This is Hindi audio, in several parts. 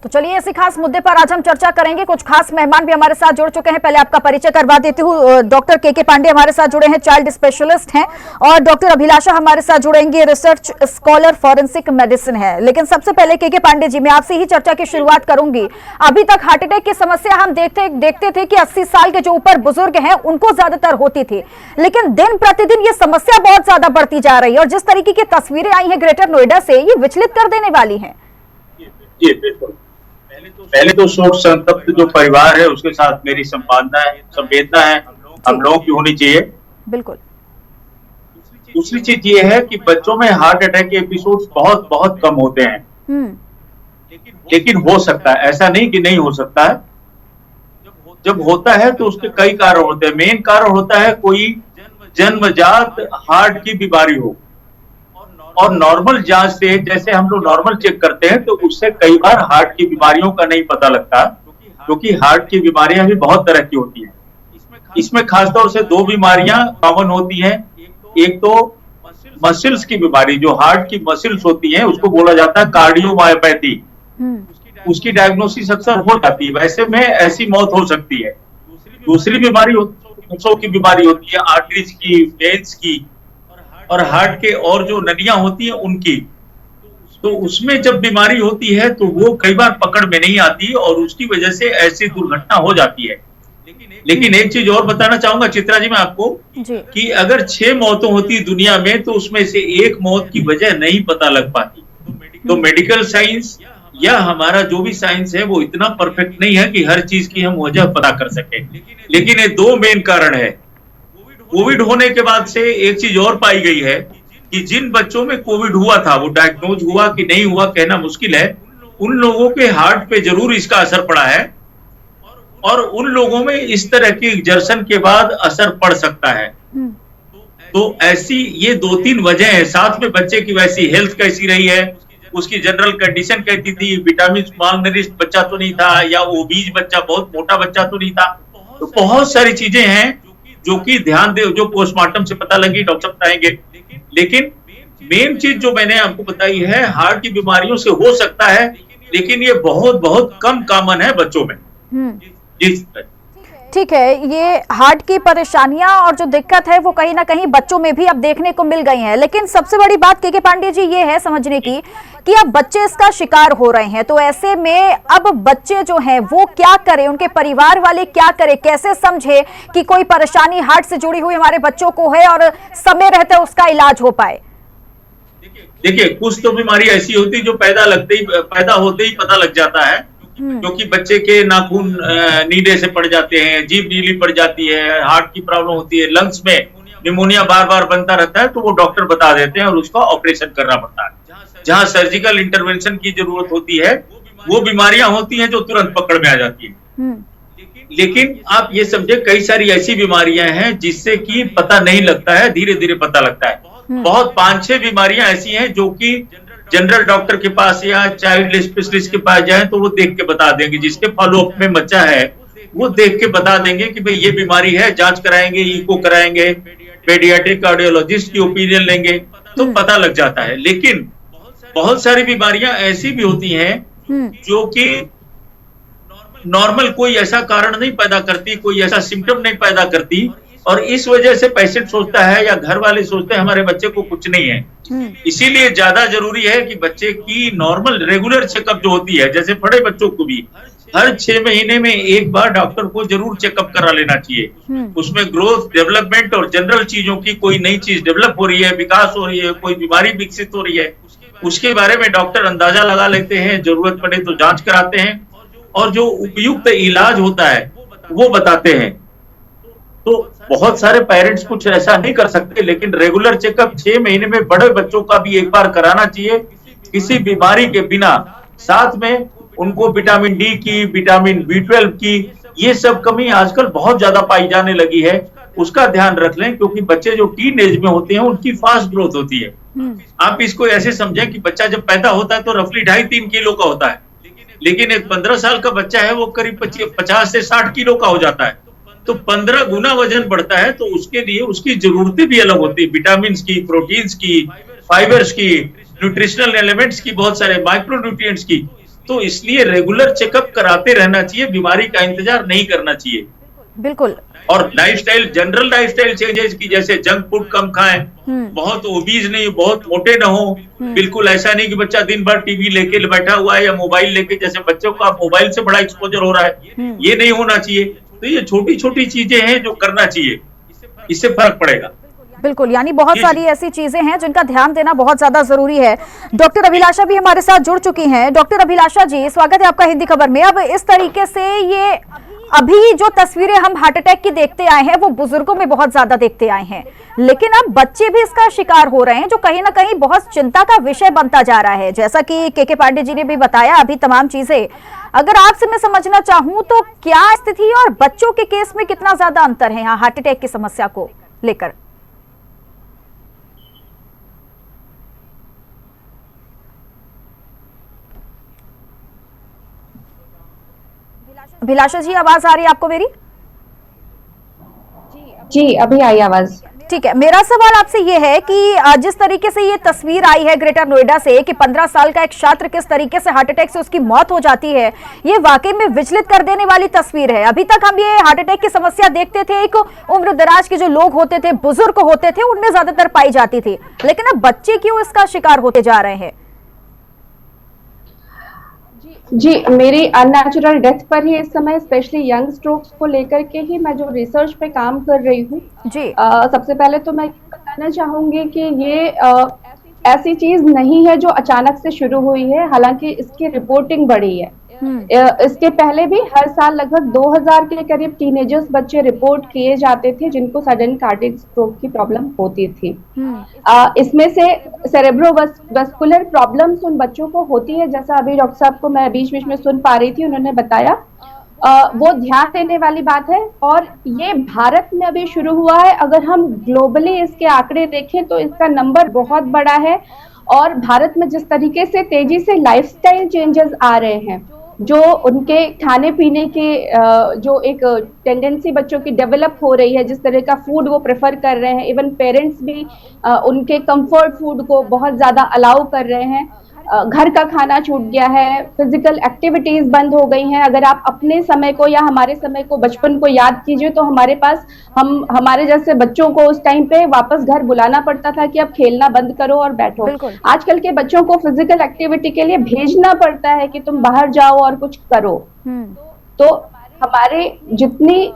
तो चलिए इसी खास मुद्दे पर आज हम चर्चा करेंगे। कुछ खास मेहमान भी हमारे साथ जुड़ चुके हैं। पहले आपका परिचय करवा देती हूँ। डॉक्टर के पांडे हमारे साथ जुड़े हैं, चाइल्ड स्पेशलिस्ट हैं, और डॉक्टर अभिलाषा हमारे साथ जुड़ेंगे, रिसर्च स्कॉलर फॉरेंसिक मेडिसिन है। लेकिन सबसे पहले के पांडे जी, मैं आपसे ही चर्चा की शुरुआत करूंगी। अभी तक हार्ट अटैक की समस्या हम देखते थे कि 80 साल के जो ऊपर बुजुर्ग हैं उनको ज्यादातर होती थी, लेकिन दिन प्रतिदिन ये समस्या बहुत ज्यादा बढ़ती जा रही है, और जिस तरीके की तस्वीरें आई हैं ग्रेटर नोएडा से, ये विचलित कर देने वाली हैं। जी बिल्कुल। पहले तो शोक संतप्त जो परिवार है उसके साथ मेरी संवेदना है हम लोगों की होनी चाहिए। बिल्कुल। दूसरी चीज ये है कि बच्चों में हार्ट अटैक के एपिसोड्स बहुत बहुत कम होते हैं, लेकिन हो सकता है, ऐसा नहीं कि नहीं हो सकता है। जब होता है तो उसके कई कारण होते हैं। मेन कारण होता है कोई जन्मजात हार्ट की बीमारी हो, और नॉर्मल जांच से, जैसे हम लोग नॉर्मल चेक करते हैं, तो उससे कई बार हार्ट की बीमारियों का नहीं पता लगता, क्योंकि हार्ट की बीमारियां भी बहुत तरह की होती हैं। इसमें खासतौर से दो बीमारियां कॉमन होती हैं। एक तो मसल्स की बीमारी, जो हार्ट की मसल्स होती हैं, उसको बोला जाता है कार्डियोमायोपैथी। उसकी डायग्नोसिस अक्सर हो जाती है, वैसे में ऐसी मौत हो सकती है। दूसरी बीमारी नसों की बीमारी होती है, आर्टरीज की, वेन्स की, और हार्ट के और जो नलियां होती हैं उनकी। तो उसमें जब बीमारी होती है तो वो कई बार पकड़ में नहीं आती, और उसकी वजह से ऐसी दुर्घटना हो जाती है। लेकिन एक चीज और बताना चाहूंगा चित्रा जी मैं आपको, कि अगर 6 मौतें होती दुनिया में, तो उसमें से एक मौत की वजह नहीं पता लग पाती। तो मेडिकल साइंस या हमारा जो भी साइंस है वो इतना परफेक्ट नहीं है कि हर चीज की हम वजह पता कर सके। लेकिन ये दो मेन कारण है। कोविड होने के बाद से एक चीज और पाई गई है कि जिन बच्चों में कोविड हुआ था, वो डायग्नोज हुआ कि नहीं हुआ कहना मुश्किल है, उन लोगों के हार्ट पे जरूर इसका असर पड़ा है, और उन लोगों में इस तरह की एग्जर्शन के बाद असर पड़ सकता है। तो ऐसी ये 2-3 वजह है। साथ में बच्चे की वैसी हेल्थ कैसी रही है, उसकी जनरल कंडीशन कैसी थी, विटामिन मालनरिश्ड बच्चा तो नहीं था, या ओबीज बच्चा, बहुत मोटा बच्चा तो नहीं था। तो बहुत सारी चीजें हैं जो कि ध्यान दे, जो पोस्टमार्टम से पता लगी, डॉक्टर बताएंगे। लेकिन मेन चीज जो मैंने आपको बताई है, हार्ट की बीमारियों से हो सकता है, लेकिन ये बहुत बहुत कम कॉमन है बच्चों में। ठीक है, ये हार्ट की परेशानियां और जो दिक्कत है वो कहीं ना कहीं बच्चों में भी अब देखने को मिल गई है। लेकिन सबसे बड़ी बात के पांडे जी ये है समझने की कि अब बच्चे इसका शिकार हो रहे हैं, तो ऐसे में अब बच्चे जो हैं वो क्या करें, उनके परिवार वाले क्या करें, कैसे समझे कि कोई परेशानी हार्ट से जुड़ी हुई हमारे बच्चों को है और समय रहते उसका इलाज हो पाए। देखिए, कुछ तो बीमारी ऐसी होती है जो पैदा होते ही पता लग जाता है, क्योंकि बच्चे के नाखून नीले से पड़ जाते हैं, जीभ नीली पड़ जाती है, हार्ट की प्रॉब्लम होती है, लंग्स में निमोनिया बार बार बनता रहता है, तो वो डॉक्टर बता देते हैं और उसका ऑपरेशन करना पड़ता है। जहां सर्जिकल इंटरवेंशन की जरूरत होती है, वो बीमारियां होती हैं जो तुरंत पकड़ में आ जाती है। लेकिन आप ये समझे, कई सारी ऐसी बीमारियां हैं जिससे कि पता नहीं लगता है, धीरे धीरे पता लगता है। बहुत 5-6 बीमारियां ऐसी हैं जो कि जनरल डॉक्टर के पास या चाइल्ड स्पेशलिस्ट के पास जाए तो वो देख के बता देंगे, जिसके फॉलोअप में बच्चा है वो देख के बता देंगे कि भाई ये बीमारी है, जांच कराएंगे, इको कराएंगे, पेडियाट्रिक कार्डियोलॉजिस्ट की ओपिनियन लेंगे, तो पता लग जाता है। लेकिन बहुत सारी बीमारियां ऐसी भी होती हैं जो कि नॉर्मल कोई ऐसा कारण नहीं पैदा करती, कोई ऐसा सिम्टम नहीं पैदा करती, और इस वजह से पेशेंट सोचता है या घर वाले सोचते हैं हमारे बच्चे को कुछ नहीं है। इसीलिए ज्यादा जरूरी है कि बच्चे की नॉर्मल रेगुलर चेकअप जो होती है, जैसे बड़े बच्चों को भी हर 6 महीने में एक बार डॉक्टर को जरूर चेकअप करा लेना चाहिए। उसमें ग्रोथ, डेवलपमेंट और जनरल चीजों की, कोई नई चीज डेवलप हो रही है, विकास हो रही है, कोई बीमारी विकसित हो रही है, उसके बारे में डॉक्टर अंदाजा लगा लेते हैं, जरूरत पड़े तो जांच कराते हैं, और जो उपयुक्त इलाज होता है वो बताते हैं। तो बहुत सारे पेरेंट्स कुछ ऐसा नहीं कर सकते, लेकिन रेगुलर चेकअप 6 महीने में बड़े बच्चों का भी एक बार कराना चाहिए, किसी बीमारी के बिना। साथ में उनको विटामिन डी की, विटामिन B12 की, ये सब कमी आजकल बहुत ज्यादा पाई जाने लगी है, उसका ध्यान रख लें, क्योंकि बच्चे जो टीन एज में होते हैं उनकी फास्ट ग्रोथ होती है। आप इसको ऐसे समझें कि बच्चा जब पैदा होता है तो रफली 2.5-3 किलो का होता है, लेकिन एक 15 साल का बच्चा है वो करीब 50 से 60 किलो का हो जाता है। तो 15 गुना वजन बढ़ता है, तो उसके लिए उसकी जरूरतें भी अलग होती है, विटामिन की, प्रोटीन्स की, फाइबर्स की, न्यूट्रिशनल एलिमेंट्स की, बहुत सारे माइक्रो न्यूट्रिएंट्स की। तो इसलिए रेगुलर चेकअप कराते रहना चाहिए, बीमारी का इंतजार नहीं करना चाहिए। बिल्कुल। और लाइफस्टाइल, जनरल लाइफस्टाइल चेंजेस की, जैसे जंक फूड कम खाएं, बहुत ओबीज नहीं, बहुत मोटे ना हो, बिल्कुल ऐसा नहीं कि बच्चा दिन भर टीवी लेके बैठा हुआ है या मोबाइल लेके, जैसे बच्चों को आप मोबाइल से बड़ा एक्सपोजर हो रहा है, ये नहीं होना चाहिए। तो ये छोटी छोटी चीजें हैं जो करना चाहिए, इससे फर्क पड़ेगा। बिल्कुल, यानी बहुत सारी ऐसी चीजें हैं जिनका ध्यान देना बहुत ज्यादा जरूरी है। डॉक्टर अभिलाषा भी हमारे साथ जुड़ चुकी हैं। डॉक्टर अभिलाषा जी, स्वागत है आपका हिंदी खबर में। अब इस तरीके से ये अभी जो तस्वीरें हम हार्ट अटैक की देखते आए हैं वो बुजुर्गों में बहुत ज्यादा देखते आए हैं, लेकिन अब बच्चे भी इसका शिकार हो रहे हैं, जो कहीं ना कहीं बहुत चिंता का विषय बनता जा रहा है। जैसा कि के पांडे जी ने भी बताया अभी तमाम चीजें, अगर आपसे मैं समझना चाहूं तो क्या स्थिति और बच्चों के केस में कितना ज्यादा अंतर है यहाँ हार्ट अटैक की समस्या को लेकर? अभिलाषा जी, आवाज आ रही है आपको मेरी? जी, अभी आई आवाज। ठीक है, मेरा सवाल आपसे ये है कि जिस तरीके से ये तस्वीर आई है ग्रेटर नोएडा से कि 15 साल का एक छात्र किस तरीके से हार्ट अटैक से उसकी मौत हो जाती है, ये वाकई में विचलित कर देने वाली तस्वीर है। अभी तक हम ये हार्ट अटैक की समस्या देखते थे, एक उम्र दराज के जो लोग होते थे, बुजुर्ग होते थे, उनमें ज्यादातर पाई जाती थी, लेकिन अब बच्चे क्यों इसका शिकार होते जा रहे हैं? जी, मेरी अननेचुरल डेथ पर ही इस समय स्पेशली यंग स्ट्रोक्स को लेकर के ही मैं जो रिसर्च पे काम कर रही हूँ जी। सबसे पहले तो मैं बताना चाहूंगी कि ये ऐसी चीज नहीं है जो अचानक से शुरू हुई है, हालांकि इसकी रिपोर्टिंग बढ़ी है। इसके पहले भी हर साल लगभग 2000 के करीब टीनेजर्स बच्चे रिपोर्ट किए जाते थे जिनको सडन कार्डियक स्ट्रोक की प्रॉब्लम होती थी। इसमें से सेरेब्रोवास्कुलर प्रॉब्लम्स उन बच्चों को होती है, जैसा अभी डॉक्टर साहब को मैं बीच बीच में सुन पा रही थी, उन्होंने बताया, वो ध्यान देने वाली बात है। और ये भारत में अभी शुरू हुआ है, अगर हम ग्लोबली इसके आंकड़े देखें तो इसका नंबर बहुत बड़ा है। और भारत में जिस तरीके से तेजी से लाइफस्टाइल चेंजेस आ रहे हैं, जो उनके खाने पीने के जो एक टेंडेंसी बच्चों की डेवलप हो रही है, जिस तरह का फूड वो प्रेफर कर रहे हैं, इवन पेरेंट्स भी उनके कंफर्ट फूड को बहुत ज्यादा अलाउ कर रहे हैं। घर का खाना छूट गया है, फिजिकल एक्टिविटीज बंद हो गई हैं। अगर आप अपने समय को या हमारे समय को, बचपन को याद कीजिए तो हमारे पास हमारे जैसे बच्चों को उस टाइम पे वापस घर बुलाना पड़ता था कि अब खेलना बंद करो और बैठो। आजकल के बच्चों को फिजिकल एक्टिविटी के लिए भेजना पड़ता है कि तुम बाहर जाओ और कुछ करो। तो हमारे जितनी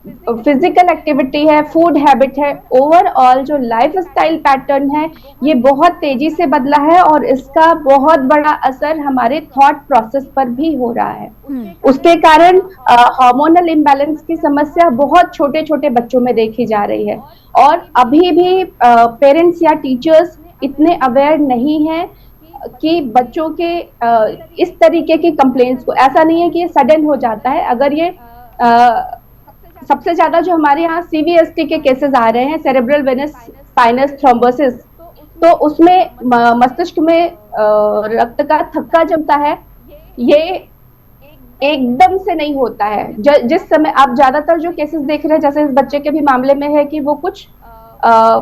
फिजिकल एक्टिविटी है, फूड हैबिट है, ओवरऑल जो लाइफस्टाइल पैटर्न है, ये बहुत तेजी से बदला है और इसका बहुत बड़ा असर हमारे थॉट प्रोसेस पर भी हो रहा है। उसके कारण हार्मोनल इम्बैलेंस की समस्या बहुत छोटे छोटे बच्चों में देखी जा रही है। और अभी भी पेरेंट्स या टीचर्स इतने अवेयर नहीं है कि बच्चों के इस तरीके की कंप्लेंट्स को, ऐसा नहीं है कि ये सडन हो जाता है। अगर ये सबसे ज्यादा जो हमारे यहाँ CVST के केसेस आ रहे हैं, सेरेब्रल वेनस स्पाइनस थ्रोम्बोसिस, तो उसमें मस्तिष्क में रक्त का थक्का जमता है। ये एकदम से नहीं होता है। जिस समय आप ज्यादातर जो केसेस देख रहे हैं, जैसे इस बच्चे के भी मामले में है कि वो कुछ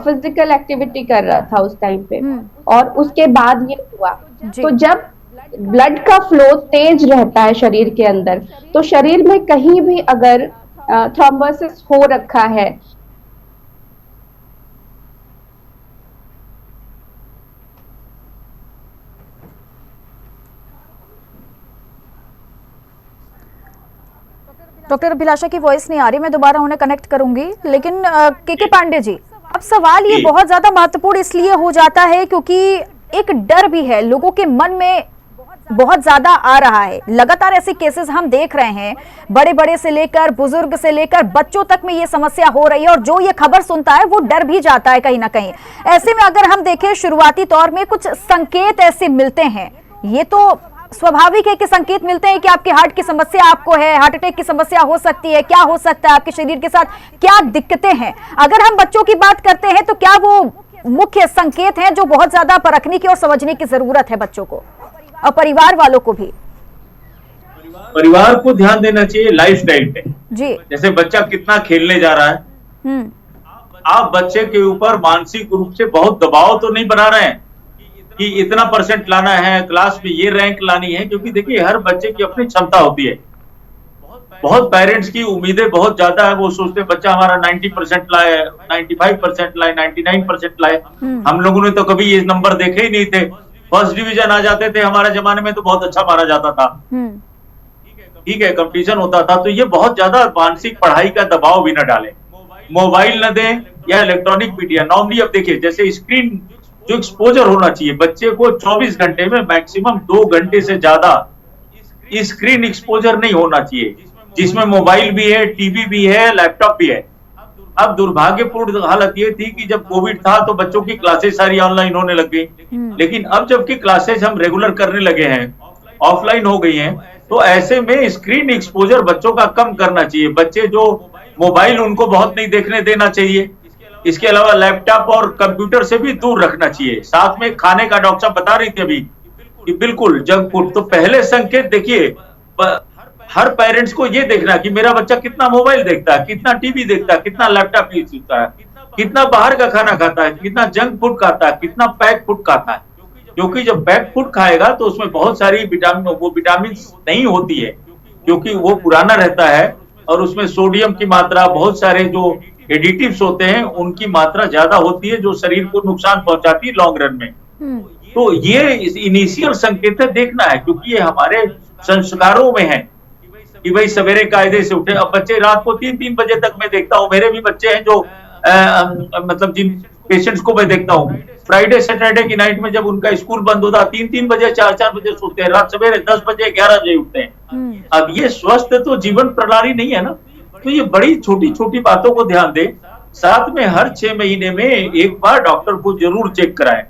फिजिकल एक्टिविटी कर रहा था उस टाइम पे और उसके बाद ये हुआ। तो जब ब्लड का फ्लो तेज रहता है शरीर के अंदर, तो शरीर में कहीं भी अगर थ्रोम्बोसिस हो रखा है, डॉक्टर अभिलाषा की वॉइस नहीं आ रही, मैं दोबारा उन्हें कनेक्ट करूंगी। लेकिन के पांडे जी, अब सवाल ये बहुत ज्यादा महत्वपूर्ण इसलिए हो जाता है क्योंकि एक डर भी है लोगों के मन में, बहुत ज्यादा आ रहा है। लगातार ऐसे केसेस हम देख रहे हैं, बड़े बड़े से लेकर बुजुर्ग से लेकर बच्चों तक में ये समस्या हो रही है और जो ये खबर सुनता है वो डर भी जाता है कहीं ना कहीं। ऐसे में अगर हम देखें शुरुआती तौर में कुछ संकेत ऐसे मिलते हैं, ये तो स्वाभाविक है कि संकेत मिलते हैं कि आपकी हार्ट की समस्या आपको है, हार्ट अटैक की समस्या हो सकती है, क्या हो सकता है, आपके शरीर के साथ क्या दिक्कतें हैं। अगर हम बच्चों की बात करते हैं तो क्या वो मुख्य संकेत हैं जो बहुत ज्यादा परखने की और समझने की जरूरत है बच्चों को और परिवार वालों को भी? परिवार को ध्यान देना चाहिए लाइफस्टाइल पे जी। जैसे बच्चा कितना खेलने जा रहा है, आप बच्चे के ऊपर मानसिक रूप से बहुत दबाव तो नहीं बना रहे हैं कि इतना परसेंट लाना है, क्लास में ये रैंक लानी है, क्योंकि देखिए हर बच्चे की अपनी क्षमता होती है। बहुत पेरेंट्स की उम्मीदें बहुत ज्यादा है, वो सोचते हैं बच्चा हमारा 90% लाए, 95% लाए, 99% लाए। हम लोगों ने तो कभी ये नंबर देखे ही नहीं थे। फर्स्ट डिवीजन आ जाते थे, हमारे जमाने में तो बहुत अच्छा माना जाता था। ठीक है, कंपटीशन होता था। तो ये बहुत ज्यादा मानसिक पढ़ाई का दबाव भी न डालें, मोबाइल न दें या इलेक्ट्रॉनिक मीडिया। नॉर्मली अब देखिए जैसे स्क्रीन जो एक्सपोजर होना चाहिए बच्चे को 24 घंटे में मैक्सिमम 2 घंटे से ज्यादा स्क्रीन एक्सपोजर नहीं होना चाहिए, जिसमें मोबाइल भी है, टीवी भी है, लैपटॉप भी है। अब दुर्भाग्यपूर्ण हालत ये थी कि जब कोविड था तो बच्चों की क्लासेस सारी ऑनलाइन होने लग गई, लेकिन अब जबकि क्लासेस हम रेगुलर करने लगे हैं, ऑफलाइन हो गई हैं, तो ऐसे में स्क्रीन एक्सपोजर बच्चों का कम करना चाहिए। बच्चे जो मोबाइल उनको बहुत नहीं देखने देना चाहिए। इसके अलावा लैपटॉप और कंप्यूटर से भी दूर रखना चाहिए। साथ में खाने का डॉक्टर साहब बता रही थी अभी कि बिल्कुल जंक फूड। तो पहले संकेत देखिए, हर पेरेंट्स को ये देखना कि मेरा बच्चा कितना मोबाइल देखता है, कितना टीवी देखता है, कितना लैपटॉप यूज करता है, कितना बाहर का खाना खाता है, कितना जंक फूड खाता है, कितना पैक फूड खाता है। क्योंकि जब पैक फूड खाएगा तो उसमें बहुत सारी विटामिन नहीं होती है, क्योंकि वो पुराना रहता है और उसमें सोडियम की मात्रा, बहुत सारे जो एडिटिव्स होते हैं उनकी मात्रा ज्यादा होती है, जो शरीर को नुकसान पहुंचाती है लॉन्ग रन में। तो ये इनिशियल संकेत देखना है, क्योंकि ये हमारे संस्कारों में है कि भाई सवेरे कायदे से उठे। अब बच्चे रात को 3-3 बजे तक मैं देखता हूँ, मेरे भी बच्चे हैं जो मतलब जिन पेशेंट्स को मैं देखता हूँ, फ्राइडे सैटरडे की नाइट में जब उनका स्कूल बंद होता 3-3 बजे 4-4 बजे सोते हैं, रात सवेरे 10 बजे 11 बजे उठते हैं। अब ये स्वस्थ तो जीवन प्रणाली नहीं है ना। तो ये बड़ी छोटी छोटी बातों को ध्यान दें। साथ में हर 6 महीने में एक बार डॉक्टर को जरूर चेक कराएं।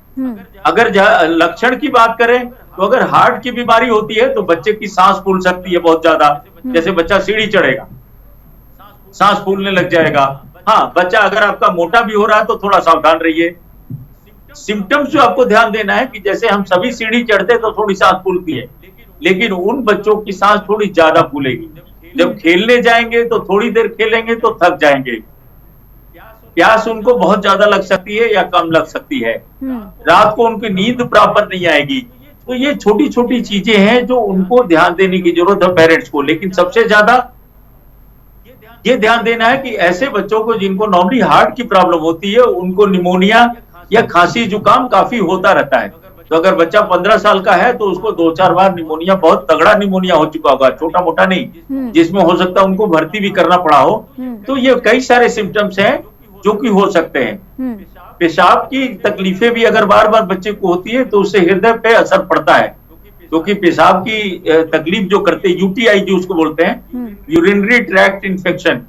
अगर लक्षण की बात करें तो अगर हार्ट की बीमारी होती है तो बच्चे की सांस फूल सकती है बहुत ज्यादा, जैसे बच्चा सीढ़ी चढ़ेगा सांस फूलने लग जाएगा। हाँ, बच्चा अगर आपका मोटा भी हो रहा है तो थोड़ा सावधान रहिए। सिम्टम्स जो आपको ध्यान देना है कि जैसे हम सभी सीढ़ी चढ़ते तो थोड़ी सांस फूलती है, लेकिन उन बच्चों की सांस थोड़ी ज्यादा फूलेगी। जब खेलने जाएंगे तो थोड़ी देर खेलेंगे तो थक जाएंगे, प्यास उनको बहुत ज्यादा लग सकती है या कम लग सकती है, रात को उनकी नींद प्रॉपर नहीं आएगी। तो ये छोटी छोटी चीजें हैं जो उनको ध्यान देने की जरूरत है पेरेंट्स को। लेकिन सबसे ज्यादा ये ध्यान देना है कि ऐसे बच्चों को जिनको नॉर्मली हार्ट की प्रॉब्लम होती है, उनको निमोनिया या खांसी जुकाम काफी होता रहता है। तो अगर बच्चा 15 साल का है तो उसको 2-4 बार निमोनिया, बहुत तगड़ा निमोनिया हो चुका होगा, छोटा मोटा नहीं, जिसमें हो सकता है उनको भर्ती भी करना पड़ा हो। तो ये कई सारे सिम्टम्स हैं जो कि हो सकते हैं। पेशाब की तकलीफें भी अगर बार बार बच्चे को होती है तो उससे हृदय पे असर पड़ता है, क्योंकि पेशाब की तकलीफ जो करते हैं, यूटीआई जो उसको बोलते हैं, यूरिनरी ट्रैक्ट इन्फेक्शन।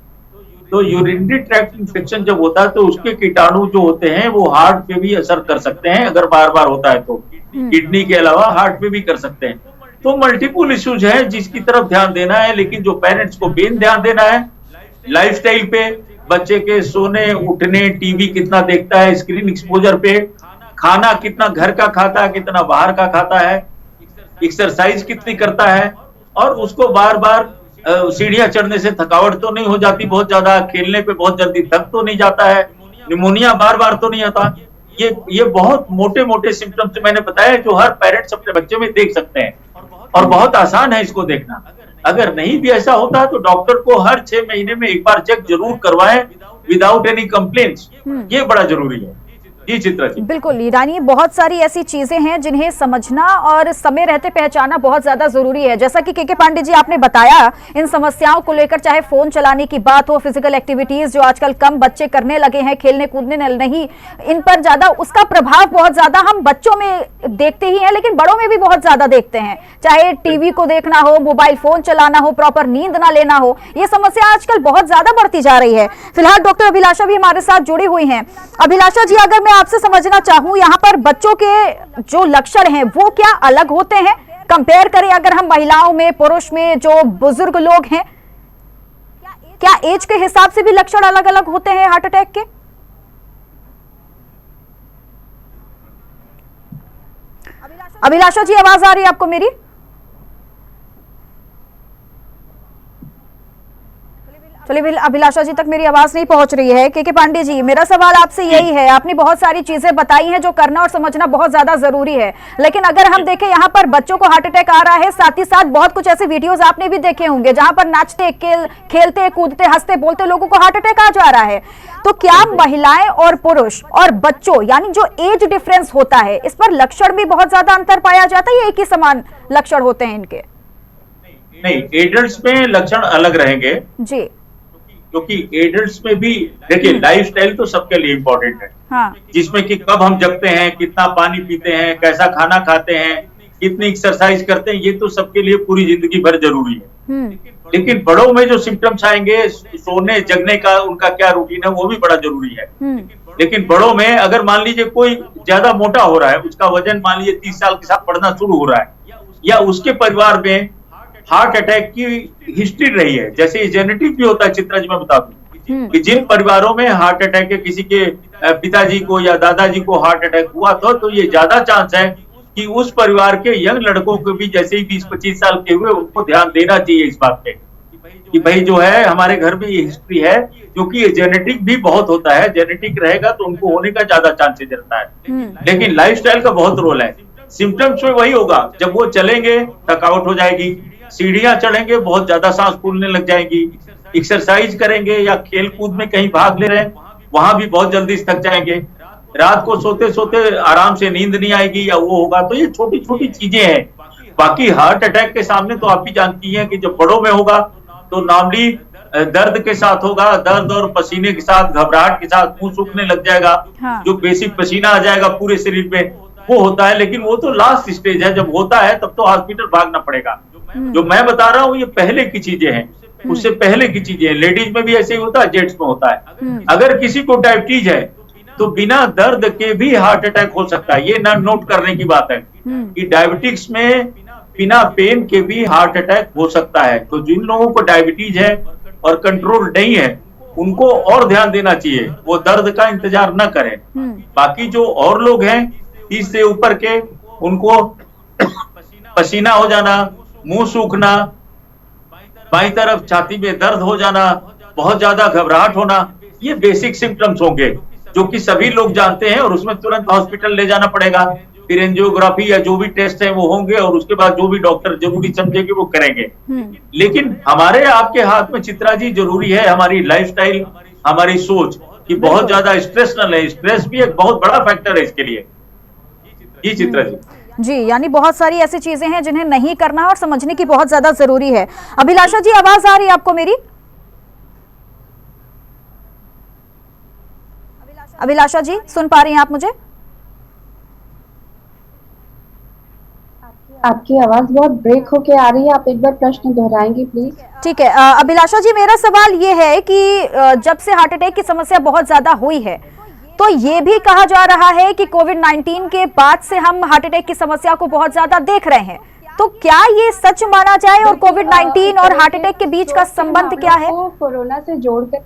तो यूरिनरी ट्रैक्ट इन्फेक्शन जब होता है तो उसके कीटाणु जो होते हैं वो हार्ट पे भी असर कर सकते हैं, अगर बार बार होता है तो किडनी के अलावा हार्ट पे भी कर सकते हैं। तो मल्टीपल इश्यूज हैं जिसकी तरफ ध्यान देना है। लेकिन जो पेरेंट्स को मेन ध्यान देना है लाइफस्टाइल पे, बच्चे के सोने उठने, टीवी कितना देखता है, स्क्रीन एक्सपोजर पे, खाना कितना घर का खाता है, कितना बाहर का खाता है, एक्सरसाइज कितनी करता है, और उसको बार बार सीढ़ियां चढ़ने से थकावट तो नहीं हो जाती बहुत ज्यादा, खेलने पे बहुत जल्दी थक तो नहीं जाता है, निमोनिया बार बार तो नहीं आता। ये बहुत मोटे मोटे सिम्टम्स मैंने बताया जो हर पेरेंट्स अपने बच्चे में देख सकते हैं, और बहुत आसान है इसको देखना। अगर नहीं भी ऐसा होता तो डॉक्टर को हर 6 महीने में एक बार चेक जरूर करवाएं विदाउट एनी कंप्लेंट्स। ये बड़ा जरूरी है। जी चित्रा जी, बिल्कुल ईरानी, बहुत सारी ऐसी चीजें हैं जिन्हें समझना और समय रहते पहचाना बहुत ज्यादा जरूरी है। जैसा कि के पांडे जी आपने बताया, इन समस्याओं को लेकर चाहे फोन चलाने की बात हो, फिजिकल एक्टिविटीज जो आजकल कम बच्चे करने लगे हैं, खेलने कूदने नहीं, इन पर ज्यादा उसका प्रभाव बहुत ज्यादा हम बच्चों में देखते ही हैं, लेकिन बड़ों में भी बहुत ज्यादा देखते हैं। चाहे टीवी को देखना हो, मोबाइल फोन चलाना हो, प्रॉपर नींद ना लेना हो, ये समस्या आजकल बहुत ज्यादा बढ़ती जा रही है। फिलहाल डॉक्टर अभिलाषा भी हमारे साथ जुड़ी हुई हैं। अभिलाषा जी, अगर मैं आपसे समझना चाहूं, यहाँ पर बच्चों के जो लक्षण हैं वो क्या अलग होते हैं कंपेयर करें अगर हम महिलाओं में, पुरुष में, जो बुजुर्ग लोग हैं, क्या एज के हिसाब से भी लक्षण अलग अलग होते हैं हार्ट अटैक के? अभिलाषा जी, आवाज आ रही है आपको मेरी? चलिए, अभिलाषा जी तक मेरी आवाज नहीं पहुंच रही है। के पांडे जी, मेरा सवाल आपसे यही है, आपने बहुत सारी चीजें बताई हैं जो करना और समझना बहुत ज्यादा जरूरी है, लेकिन अगर हम देखें यहाँ पर बच्चों को हार्ट अटैक आ रहा है, साथ ही साथ बहुत कुछ ऐसे वीडियोस आपने भी देखे होंगे जहां पर नाचते खेलते कूदते हंसते बोलते लोगों को हार्ट अटैक आ जा रहा है। तो क्या महिलाएं और पुरुष और बच्चों, यानी जो एज डिफरेंस होता है, इस पर लक्षण भी बहुत ज्यादा अंतर पाया जाता है या एक ही समान लक्षण होते हैं इनके? नहीं, एडल्ट्स में लक्षण अलग रहेंगे जी, क्योंकि एडल्ट्स में भी देखिए लाइफस्टाइल तो सबके लिए इम्पोर्टेंट है। हाँ। जिसमें कि कब हम जगते हैं, कितना पानी पीते हैं, कैसा खाना खाते हैं, कितनी एक्सरसाइज करते हैं, ये तो सबके लिए पूरी जिंदगी भर जरूरी है। लेकिन बड़ों में जो सिम्टम्स आएंगे, सोने जगने का उनका क्या रूटीन है, वो भी बड़ा जरूरी है। लेकिन बड़ों में अगर मान लीजिए कोई ज्यादा मोटा हो रहा है, उसका वजन मान लीजिए 30 साल के साथ बढ़ना शुरू हो रहा है, या उसके परिवार में हार्ट अटैक की हिस्ट्री रही है, जैसे जेनेटिक भी होता है, चित्रा जी मैं बता दूं कि जिन परिवारों में हार्ट अटैक के किसी के पिताजी को या दादाजी को हार्ट अटैक हुआ था, तो ये ज्यादा चांस है कि उस परिवार के यंग लड़कों को भी जैसे ही 20-25 साल के हुए, उनको ध्यान देना चाहिए इस बात पे कि भाई जो है हमारे घर में ये हिस्ट्री है, क्योंकि ये जेनेटिक भी बहुत होता है। जेनेटिक रहेगा तो उनको होने का ज्यादा चांसेस रहता है। लेकिन लाइफस्टाइल का बहुत रोल है। सिम्टम्स में वही होगा, जब वो चलेंगे थकावट हो जाएगी, सीढ़ियां चढ़ेंगे बहुत ज्यादा सांस फूलने लग जाएंगी, एक्सरसाइज करेंगे या खेल कूद में कहीं भाग ले रहे हैं, वहां भी बहुत जल्दी थक जाएंगे, रात को सोते सोते आराम से नींद नहीं आएगी या वो होगा। तो ये छोटी छोटी चीजें हैं। बाकी हार्ट अटैक के सामने तो आप भी जानती हैं कि जब बड़ों में होगा तो नॉर्मली दर्द के साथ होगा, दर्द और पसीने के साथ, घबराहट के साथ, मुंह सूखने लग जाएगा। हाँ। जो बेसिक पसीना आ जाएगा पूरे शरीर में, वो होता है। लेकिन वो तो लास्ट स्टेज है, जब होता है तब तो हॉस्पिटल भागना पड़ेगा। जो मैं बता रहा हूँ ये पहले की चीजें हैं, उससे पहले की चीजें हैं। लेडीज में भी ऐसे ही होता है, जेंट्स में होता है। अगर किसी को डायबिटीज है तो बिना दर्द के भी हार्ट अटैक हो सकता है। ये नोट करने की बात है कि डायबिटिक्स में बिना पेन के भी हार्ट अटैक हो सकता है। तो जिन लोगों को डायबिटीज है और कंट्रोल नहीं है, उनको और ध्यान देना चाहिए, वो दर्द का इंतजार न करें। बाकी जो और लोग हैं 30 से ऊपर के, उनको पसीना हो जाना, मुंह सूखना, बाईं तरफ छाती में दर्द हो जाना, बहुत ज्यादा घबराहट होना, ये बेसिक सिम्टम्स होंगे जो कि सभी लोग जानते हैं, और उसमें तुरंत हॉस्पिटल ले जाना पड़ेगा। फिर एंजियोग्राफी या जो भी टेस्ट है वो होंगे, और उसके बाद जो भी डॉक्टर जरूरी समझेंगे वो करेंगे। लेकिन हमारे आपके हाथ में चित्रा जी जरूरी है हमारी लाइफस्टाइल, हमारी सोच, कि बहुत ज्यादा स्ट्रेस न लें। स्ट्रेस भी एक बहुत बड़ा फैक्टर है इसके लिए। जी चित्रा जी। यानी बहुत सारी ऐसी चीजें हैं जिन्हें नहीं करना और समझने की बहुत ज्यादा जरूरी है। अभिलाषा जी, आवाज आ रही है आपको मेरी? अभिलाषा जी, सुन पा रही हैं आप मुझे? आपकी आवाज बहुत ब्रेक होके आ रही है, आप एक बार प्रश्न दोहराएंगे प्लीज? ठीक है अभिलाषा जी, मेरा सवाल ये है कि जब से हार्ट अटैक की समस्या बहुत ज्यादा हुई है, तो ये भी कहा जा रहा है कि कोविड-19 के बाद से हम हार्ट अटैक की समस्या को बहुत ज्यादा देख रहे हैं। तो क्या ये सच माना जाए, और कोविड-19 और हार्ट अटैक के बीच का संबंध क्या है? कोरोना से जोड़कर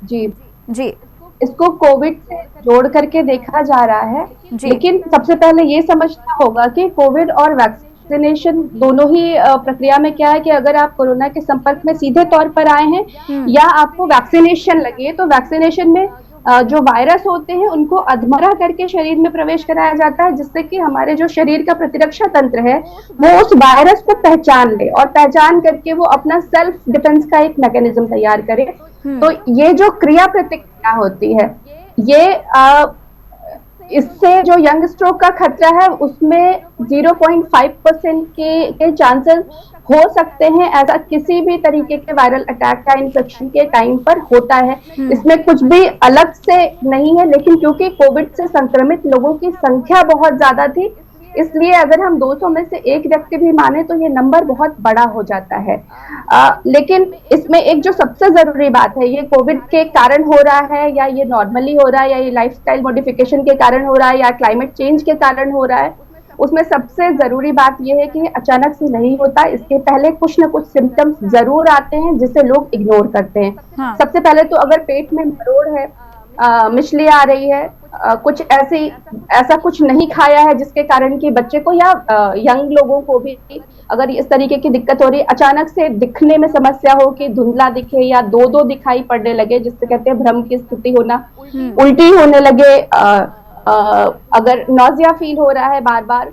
जी इसको कोविड से जोड़ करके देखा जा रहा है। लेकिन सबसे पहले ये समझना होगा कि कोविड और वैक्सीनेशन दोनों ही प्रक्रिया में क्या है कि अगर आप कोरोना के संपर्क में सीधे तौर पर आए हैं या आपको वैक्सीनेशन लगे, तो वैक्सीनेशन में जो वायरस होते हैं उनको अधमरा करके शरीर में प्रवेश कराया जाता है, जिससे कि हमारे जो शरीर का प्रतिरक्षा तंत्र है वो उस वायरस को पहचान ले और पहचान करके वो अपना सेल्फ डिफेंस का एक मैकेनिज्म तैयार करे। तो ये जो क्रिया प्रतिक्रिया होती है, ये इससे जो यंग स्ट्रोक का खतरा है उसमें 0.5% के चांसेस हो सकते हैं। ऐसा किसी भी तरीके के वायरल अटैक या इन्फेक्शन के टाइम पर होता है, इसमें कुछ भी अलग से नहीं है। लेकिन क्योंकि कोविड से संक्रमित लोगों की संख्या बहुत ज्यादा थी, इसलिए अगर हम 200 में से एक व्यक्ति भी माने तो ये नंबर बहुत बड़ा हो जाता है। लेकिन इसमें एक जो सबसे जरूरी बात है, ये कोविड के कारण हो रहा है या ये नॉर्मली हो रहा है या ये लाइफस्टाइल मॉडिफिकेशन के कारण हो रहा है या क्लाइमेट चेंज के कारण हो रहा है, उसमें सबसे जरूरी बात यह है कि अचानक से नहीं होता। इसके पहले कुछ न कुछ सिम्टम्स जरूर आते हैं जिसे लोग इग्नोर करते हैं। सबसे पहले तो अगर पेट में मरोड़ है मिचली आ रही है, कुछ ऐसा कुछ नहीं खाया है जिसके कारण कि बच्चे को या यंग लोगों को भी अगर इस तरीके की दिक्कत हो रही है, अचानक से दिखने में समस्या हो कि धुंधला दिखे या दो दो दिखाई पड़ने लगे, जिससे कहते हैं भ्रम की स्थिति होना, उल्टी होने लगे, अगर नौजिया फील हो रहा है बार बार,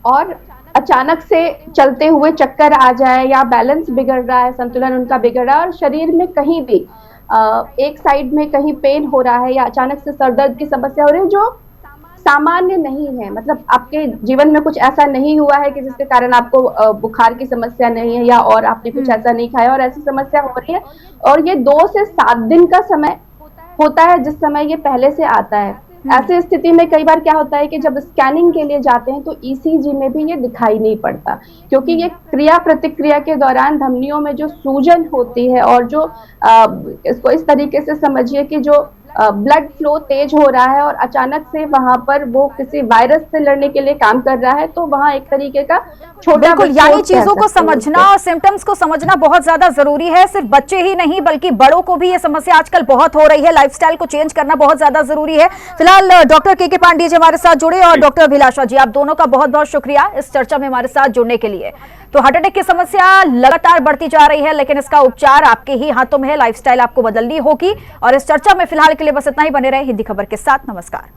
और अचानक से चलते हुए चक्कर आ जाए या बैलेंस बिगड़ रहा है, संतुलन उनका बिगड़ रहा है, और शरीर में कहीं भी एक साइड में कहीं पेन हो रहा है या अचानक से सर दर्द की समस्या हो रही है जो सामान्य नहीं है, मतलब आपके जीवन में कुछ ऐसा नहीं हुआ है कि जिसके कारण आपको बुखार की समस्या नहीं है या और आपने कुछ ऐसा नहीं खाया और ऐसी समस्या हो रही है, और ये 2 से 7 दिन का समय होता है जिस समय ये पहले से आता है। ऐसी स्थिति में कई बार क्या होता है कि जब स्कैनिंग के लिए जाते हैं तो ईसीजी में भी ये दिखाई नहीं पड़ता, क्योंकि ये क्रिया प्रतिक्रिया के दौरान धमनियों में जो सूजन होती है और जो इसको इस तरीके से समझिए कि जो ब्लड फ्लो तेज हो रहा है और अचानक से वहां पर वो किसी वायरस से लड़ने के लिए काम कर रहा है, तो वहां एक तरीके का छोटा, बिल्कुल, यानी चीजों को समझना और सिम्टम्स को समझना बहुत ज्यादा जरूरी है। सिर्फ बच्चे ही नहीं बल्कि बड़ों को भी ये समस्या आजकल बहुत हो रही है। लाइफस्टाइल को चेंज करना बहुत ज्यादा जरूरी है। फिलहाल डॉक्टर के पांडे जी हमारे साथ जुड़े और डॉक्टर अभिलाषा जी, आप दोनों का बहुत बहुत शुक्रिया इस चर्चा में हमारे साथ जुड़ने के लिए। तो हार्ट अटैक की समस्या लगातार बढ़ती जा रही है, लेकिन इसका उपचार आपके ही हाथों में है। लाइफस्टाइल आपको बदलनी होगी। और इस चर्चा में फिलहाल के लिए बस इतना ही। बने रहे हिंदी खबर के साथ। नमस्कार।